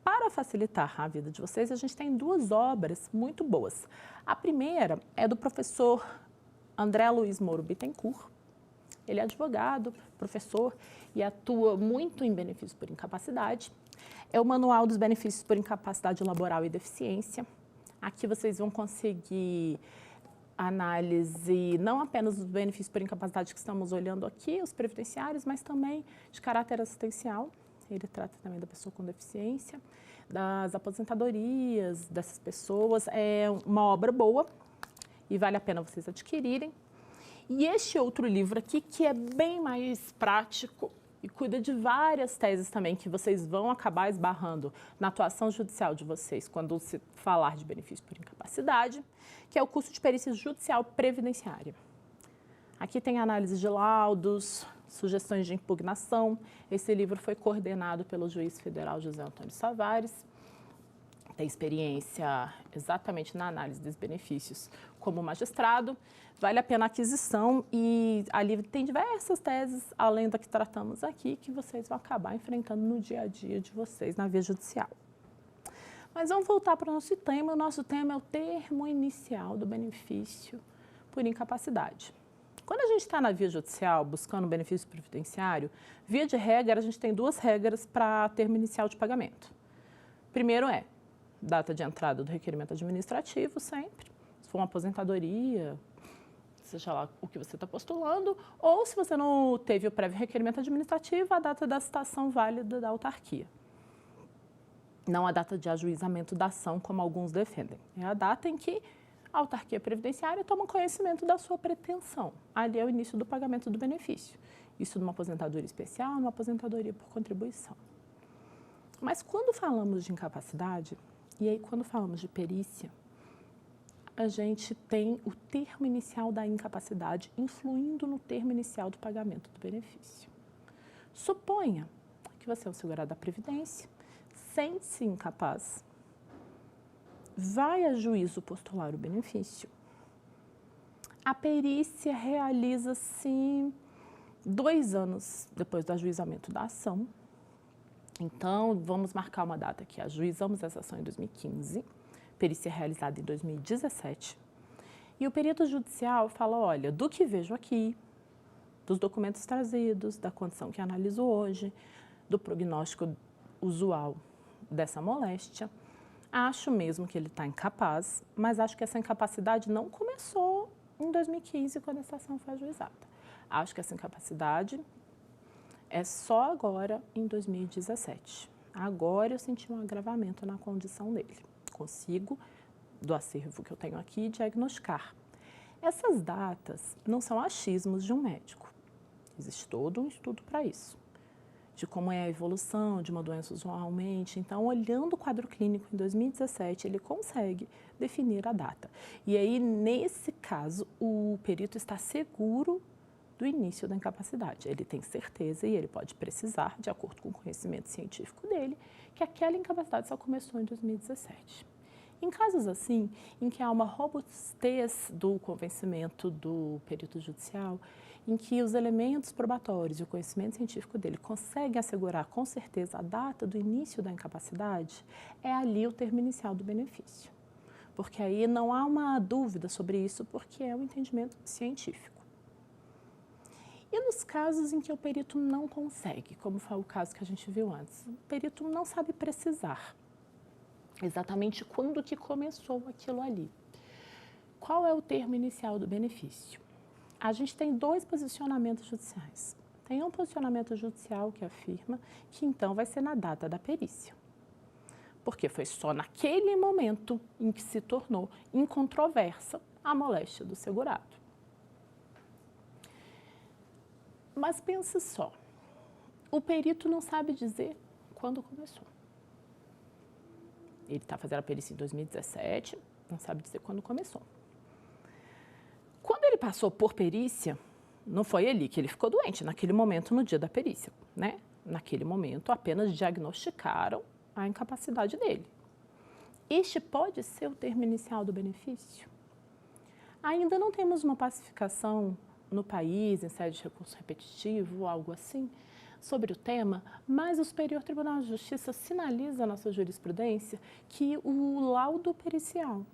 Para facilitar a vida de vocês, a gente tem duas obras muito boas. A primeira é do professor André Luiz Moro Bittencourt. Ele é advogado, professor e atua muito em benefícios por incapacidade. É o Manual dos Benefícios por Incapacidade Laboral e Deficiência. Aqui vocês vão conseguir análise não apenas dos benefícios por incapacidade que estamos olhando aqui, os previdenciários, mas também de caráter assistencial. Ele trata também da pessoa com deficiência, das aposentadorias dessas pessoas. É uma obra boa e vale a pena vocês adquirirem. E este outro livro aqui, que é bem mais prático e cuida de várias teses também que vocês vão acabar esbarrando na atuação judicial de vocês quando se falar de benefício por incapacidade, que é o curso de perícia judicial previdenciária. Aqui tem análise de laudos, sugestões de impugnação. Esse livro foi coordenado pelo juiz federal José Antônio Savares. Tem experiência exatamente na análise dos benefícios como magistrado. Vale a pena a aquisição e ali tem diversas teses, além da que tratamos aqui, que vocês vão acabar enfrentando no dia a dia de vocês na via judicial. Mas vamos voltar para o nosso tema. O nosso tema é o termo inicial do benefício por incapacidade. Quando a gente está na via judicial buscando benefício previdenciário, via de regra, a gente tem duas regras para termo inicial de pagamento. Primeiro é data de entrada do requerimento administrativo, sempre. Se for uma aposentadoria, seja lá o que você está postulando, ou se você não teve o prévio requerimento administrativo, a data da citação válida da autarquia. Não a data de ajuizamento da ação, como alguns defendem. É a data em que a autarquia previdenciária toma conhecimento da sua pretensão. Ali é o início do pagamento do benefício. Isso numa aposentadoria especial, numa aposentadoria por contribuição. Mas quando falamos de incapacidade, e aí quando falamos de perícia, a gente tem o termo inicial da incapacidade influindo no termo inicial do pagamento do benefício. Suponha que você é um segurado da Previdência, sente-se incapaz, vai a juízo postular o benefício. A perícia realiza-se 2 anos depois do ajuizamento da ação. Então, vamos marcar uma data aqui. Ajuizamos essa ação em 2015, perícia realizada em 2017. E o perito judicial fala, olha, do que vejo aqui, dos documentos trazidos, da condição que analiso hoje, do prognóstico usual dessa moléstia, acho mesmo que ele está incapaz, mas acho que essa incapacidade não começou em 2015, quando essa ação foi ajuizada. Acho que essa incapacidade é só agora, em 2017. Agora eu senti um agravamento na condição dele. Consigo, do acervo que eu tenho aqui, diagnosticar. Essas datas não são achismos de um médico. Existe todo um estudo para isso, de como é a evolução de uma doença usualmente. Então, olhando o quadro clínico em 2017, ele consegue definir a data. E aí, nesse caso, o perito está seguro do início da incapacidade. Ele tem certeza e ele pode precisar, de acordo com o conhecimento científico dele, que aquela incapacidade só começou em 2017. Em casos assim, em que há uma robustez do convencimento do perito judicial, em que os elementos probatórios e o conhecimento científico dele conseguem assegurar com certeza a data do início da incapacidade, é ali o termo inicial do benefício. Porque aí não há uma dúvida sobre isso, porque é um entendimento científico. E nos casos em que o perito não consegue, como foi o caso que a gente viu antes, o perito não sabe precisar exatamente quando que começou aquilo ali. Qual é o termo inicial do benefício? A gente tem dois posicionamentos judiciais. Tem um posicionamento judicial que afirma que então vai ser na data da perícia. Porque foi só naquele momento em que se tornou incontroversa a moléstia do segurado. Mas pense só, o perito não sabe dizer quando começou. Ele está fazendo a perícia em 2017, não sabe dizer quando começou. Quando ele passou por perícia, não foi ali que ele ficou doente, naquele momento, no dia da perícia, né? Naquele momento, apenas diagnosticaram a incapacidade dele. Este pode ser o termo inicial do benefício? Ainda não temos uma pacificação no país, em sede de recurso repetitivo ou algo assim, sobre o tema, mas o Superior Tribunal de Justiça sinaliza na sua jurisprudência que o laudo pericial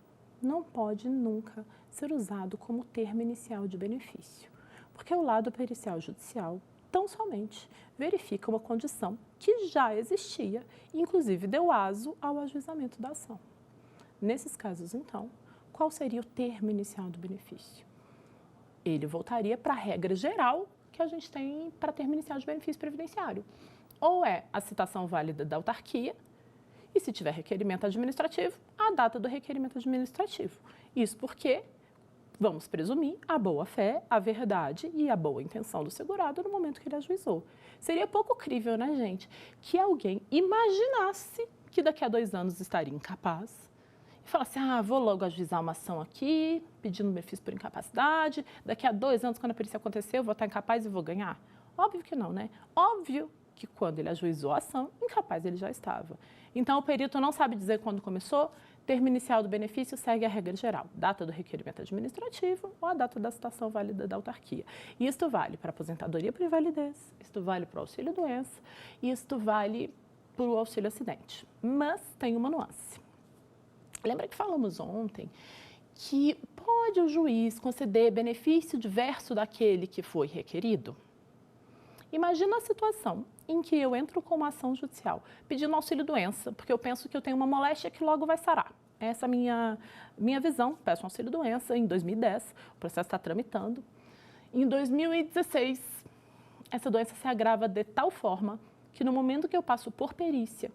não pode nunca ser usado como termo inicial de benefício, porque o laudo pericial judicial tão somente verifica uma condição que já existia e, inclusive, deu aso ao ajuizamento da ação. Nesses casos, então, qual seria o termo inicial do benefício? Ele voltaria para a regra geral que a gente tem para termo inicial de benefício previdenciário. Ou é a citação válida da autarquia, e se tiver requerimento administrativo, a data do requerimento administrativo. Isso porque vamos presumir a boa-fé, a verdade e a boa intenção do segurado no momento que ele ajuizou. Seria pouco crível, né, gente, que alguém imaginasse que daqui a 2 anos estaria incapaz e falasse, vou logo ajuizar uma ação aqui, pedindo benefício por incapacidade, daqui a 2 anos, quando a perícia acontecer, eu vou estar incapaz e vou ganhar? Óbvio que não, né? Óbvio que quando ele ajuizou a ação, incapaz ele já estava. Então, o perito não sabe dizer quando começou, termo inicial do benefício segue a regra geral, data do requerimento administrativo ou a data da citação válida da autarquia. E isto vale para aposentadoria por invalidez, isto vale para o auxílio-doença e isto vale para o auxílio-acidente. Mas tem uma nuance. Lembra que falamos ontem que pode o juiz conceder benefício diverso daquele que foi requerido? Imagina a situação em que eu entro com uma ação judicial pedindo auxílio-doença, porque eu penso que eu tenho uma moléstia que logo vai sarar. Essa é a minha visão. Peço auxílio-doença em 2010, o processo está tramitando. Em 2016, essa doença se agrava de tal forma que no momento que eu passo por perícia,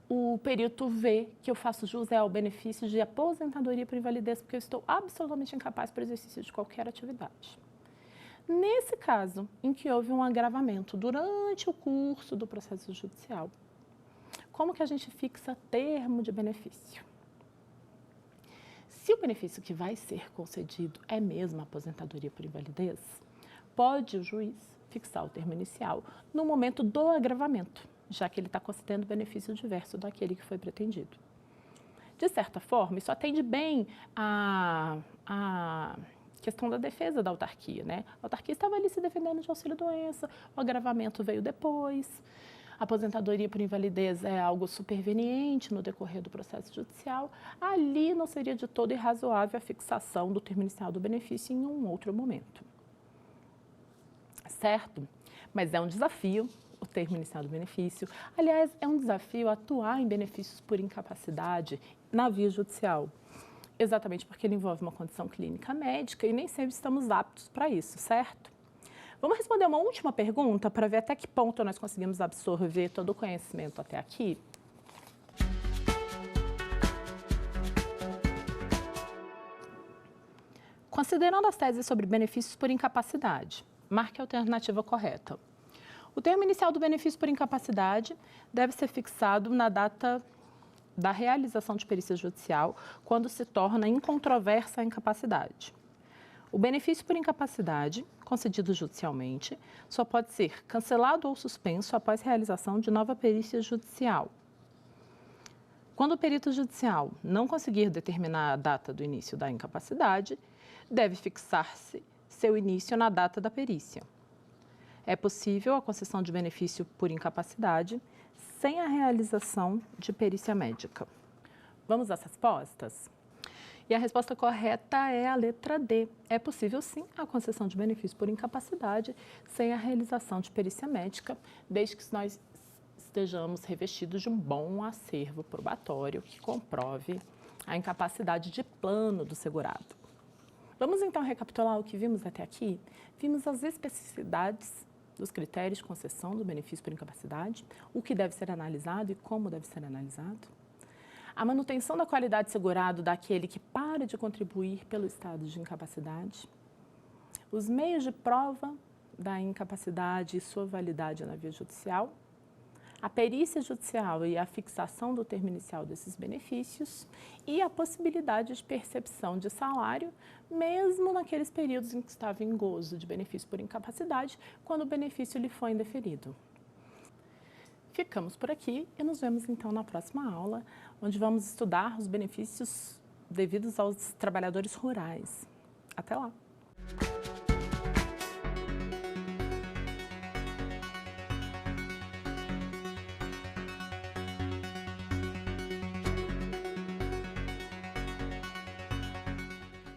o perito vê que eu faço jus ao benefício de aposentadoria por invalidez, porque eu estou absolutamente incapaz para o exercício de qualquer atividade. Nesse caso, em que houve um agravamento durante o curso do processo judicial, como que a gente fixa termo de benefício? Se o benefício que vai ser concedido é mesmo a aposentadoria por invalidez, pode o juiz fixar o termo inicial no momento do agravamento, já que ele está concedendo benefício diverso daquele que foi pretendido. De certa forma, isso atende bem a questão da defesa da autarquia, né? A autarquia estava ali se defendendo de auxílio-doença, o agravamento veio depois, a aposentadoria por invalidez é algo superveniente no decorrer do processo judicial, ali não seria de todo irrazoável a fixação do termo inicial do benefício em um outro momento. Certo? Mas é um desafio o termo inicial do benefício. Aliás, é um desafio atuar em benefícios por incapacidade na via judicial. Exatamente porque ele envolve uma condição clínica médica e nem sempre estamos aptos para isso, certo? Vamos responder uma última pergunta para ver até que ponto nós conseguimos absorver todo o conhecimento até aqui? Considerando as teses sobre benefícios por incapacidade, marque a alternativa correta. O termo inicial do benefício por incapacidade deve ser fixado na data da realização de perícia judicial, quando se torna incontroversa a incapacidade. O benefício por incapacidade, concedido judicialmente, só pode ser cancelado ou suspenso após realização de nova perícia judicial. Quando o perito judicial não conseguir determinar a data do início da incapacidade, deve fixar-se seu início na data da perícia. É possível a concessão de benefício por incapacidade sem a realização de perícia médica. Vamos às respostas? E a resposta correta é a letra D. É possível, sim, a concessão de benefício por incapacidade sem a realização de perícia médica, desde que nós estejamos revestidos de um bom acervo probatório que comprove a incapacidade de plano do segurado. Vamos então recapitular o que vimos até aqui? Vimos as especificidades dos critérios de concessão do benefício por incapacidade, o que deve ser analisado e como deve ser analisado. A manutenção da qualidade de segurado daquele que para de contribuir pelo estado de incapacidade. Os meios de prova da incapacidade e sua validade na via judicial. A perícia judicial e a fixação do termo inicial desses benefícios e a possibilidade de percepção de salário, mesmo naqueles períodos em que estava em gozo de benefício por incapacidade, quando o benefício lhe foi indeferido. Ficamos por aqui e nos vemos então na próxima aula, onde vamos estudar os benefícios devidos aos trabalhadores rurais. Até lá!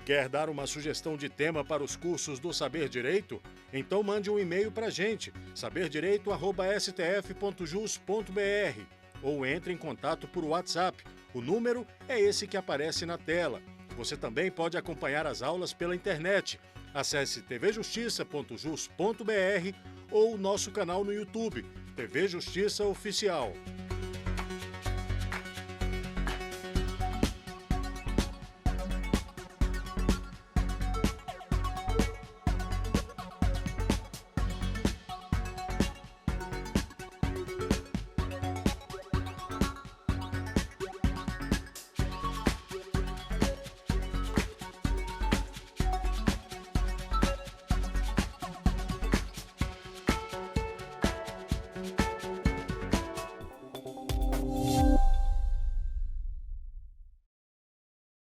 Quer dar uma sugestão de tema para os cursos do Saber Direito? Então mande um e-mail para a gente, saberdireito@stf.jus.br, ou entre em contato por WhatsApp. O número é esse que aparece na tela. Você também pode acompanhar as aulas pela internet. Acesse tvjustiça.jus.br ou nosso canal no YouTube, TV Justiça Oficial.